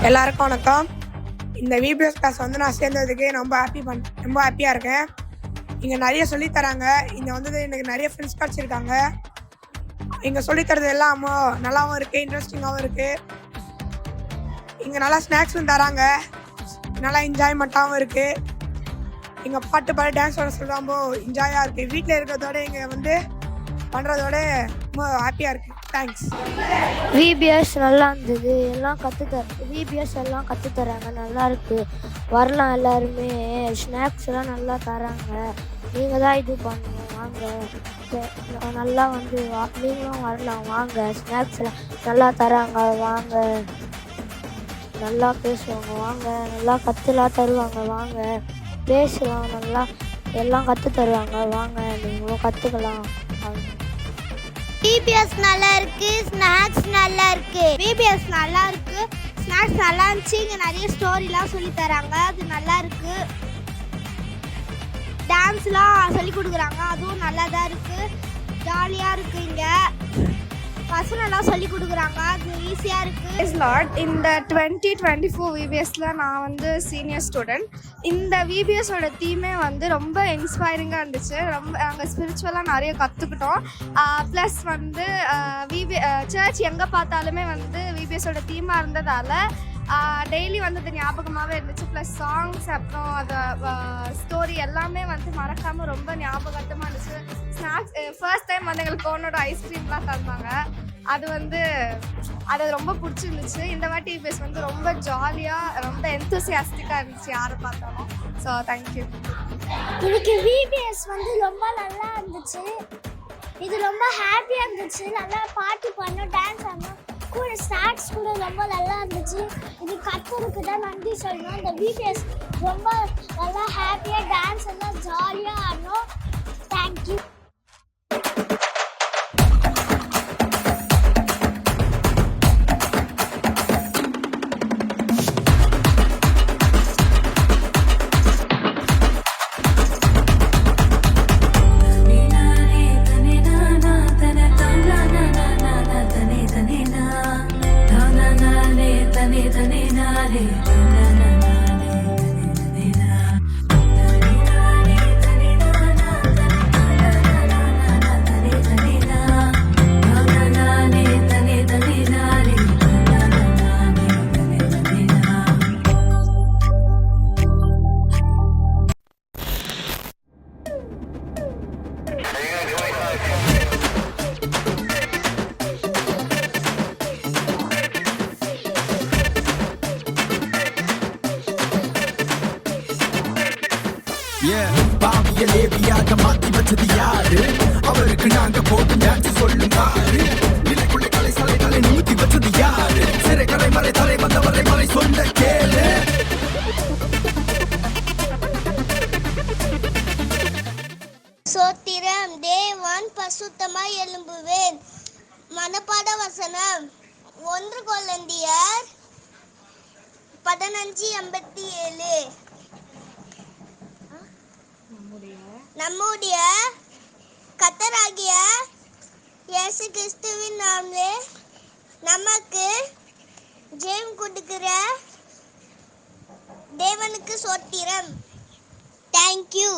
எல்லாருக்கும் வணக்கம். இந்த விபிஎஸ் கிளாஸ் வந்து நான் சேர்ந்ததுக்கு ரொம்ப ஹாப்பியாக இருக்கேன். இங்கே நிறைய சொல்லித்தராங்க. இங்கே வந்து எனக்கு நிறைய ஃப்ரெண்ட்ஸ் கிடச்சிருக்காங்க. இங்கே சொல்லித்தரது எல்லாம் நல்லாவும் இருக்குது, இன்ட்ரெஸ்டிங்காகவும் இருக்குது. இங்கே நல்லா ஸ்நாக்ஸும் தராங்க, நல்லா என்ஜாய்மெண்ட்டாகவும் இருக்குது. இங்கே பாட்டு பாடி டான்ஸ் ஆட சொல்ல ரொம்ப என்ஜாயாக இருக்குது. வீட்டில் இருக்கிறதோட இங்கே வந்து பண்ணுறதோட ரொம்ப ஹாப்பியாக இருக்குது. தேங்க்ஸ். விபிஎஸ் நல்லா இருந்தது, எல்லாம் விபிஎஸ் எல்லாம் கற்றுத்தராங்க, நல்லா இருக்குது. வரலாம் எல்லாருமே. ஸ்நாக்ஸ்லாம் நல்லா தராங்க. நீங்கள் தான் இது பண்ணணும், வாங்க. நல்லா வந்து நீங்களும் வரலாம், வாங்க. ஸ்நாக்ஸ்லாம் நல்லா தராங்க, வாங்க. நல்லா பேசுவாங்க, வாங்க. நல்லா கற்றுலாம் தருவாங்க, வாங்க. பேசலாம், நல்லா எல்லாம் கற்று தருவாங்க, வாங்க. நீங்களும் கற்றுக்கலாம். விபிஎஸ் நல்லா இருக்கு, ஸ்நாக்ஸ் நல்லா இருக்கு. விபிஎஸ் நல்லா இருக்கு, ஸ்நாக்ஸ் நல்லா இருந்துச்சு. இங்கே நிறைய ஸ்டோரிலாம் சொல்லி தராங்க, அது நல்லா இருக்கு. டான்ஸ்லாம் சொல்லி கொடுக்குறாங்க, அதுவும் நல்லா தான் இருக்கு. ஜாலியாக இருக்கு. இங்கே பசங்கள்லாம் சொல்லி கொடுக்குறாங்க, அது ஈஸியாக இருக்குது. இந்த 2024 விபிஎஸ்ல நான் வந்து சீனியர் ஸ்டூடெண்ட். இந்த விபிஎஸோட தீமே வந்து ரொம்ப இன்ஸ்பைரிங்காக இருந்துச்சு. ரொம்ப நாங்கள் ஸ்பிரிச்சுவலாக நிறைய கற்றுக்கிட்டோம். ப்ளஸ் வந்து சர்ச் எங்கே பார்த்தாலுமே வந்து விபிஎஸோட தீமாக இருந்ததால் டெய்லி வந்து அது ஞாபகமாகவே இருந்துச்சு. ப்ளஸ் சாங்ஸ், அப்புறம் அதை ஸ்டோரி எல்லாமே வந்து மறக்காமல் ரொம்ப ஞாபகத்தமாக இருந்துச்சு. ஸ்நாக்ஸ் ஃபர்ஸ்ட் டைம் வந்து எங்களுக்கு கோனோட ஐஸ்கிரீம்லாம் தந்தாங்க. அது ரொம்ப பிடிச்சிருந்துச்சு. இந்த வாட்டி விபிஎஸ் வந்து ரொம்ப ஜாலியாக, ரொம்ப எந்தூசியாஸ்டிக்காக இருந்துச்சு யாரை பார்த்தாலும். So thank you. இன்னைக்கு விபிஎஸ் வந்து ரொம்ப நல்லா இருந்துச்சு. இது ரொம்ப ஹாப்பியாக இருந்துச்சு. நல்லா பாட்டு பண்ணோம், டான்ஸ் ஆடணும், கூட ஸ்நாக்ஸ் கூட ரொம்ப நல்லா இருந்துச்சு. இது கத்தருக்கு தான் நன்றி சொல்லணும். இந்த விபிஎஸ் ரொம்ப நல்லா ஹாப்பியாக டான்ஸ் எல்லாம் ஜாலியாக ஆடணும். தேங்க்யூ. பாவியலேவியாக மாத்தி வச்சது யாரு? அவருக்கு நாங்க போட்டு டான்ஸ் சொல்லுமாறு. நிலைக்குள்ள கலை சலைகளை நூத்தி வச்சது யாரு? சிறைகளை மலை தலை வந்தவரை மலை சொல்ல கேளு. சோத்திரம் தேவன் பசுத்தமாய் எழும்புவேன். மனப்பாட வசனம் 1 கொரிந்தியர் 15:87. நம்முடைய கர்த்தராகிய இயேசு கிறிஸ்துவின் நாமத்திலே நமக்கு ஜெயம் கொடுக்கிற தேவனுக்கு ஸ்தோத்திரம். தேங்க்யூ.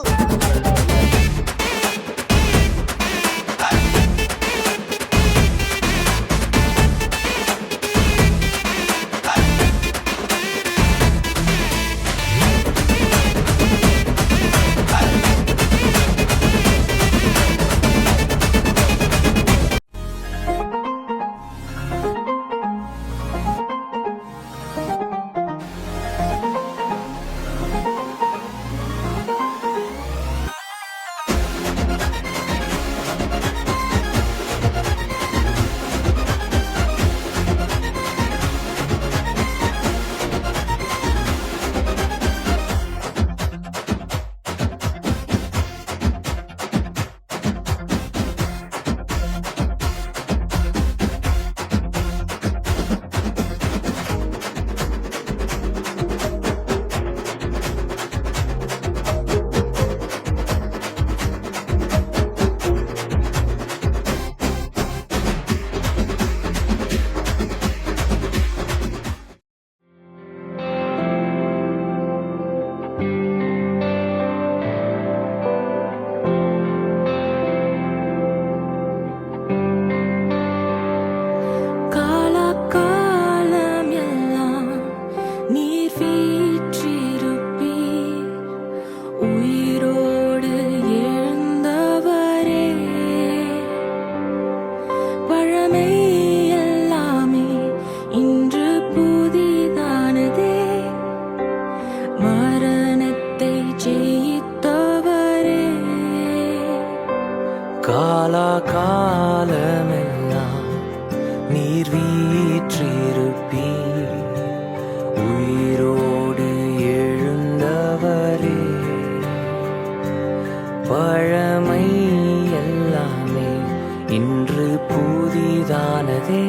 புதிதானதே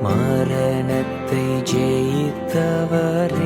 மரணத்தை ஜெயித்தவரே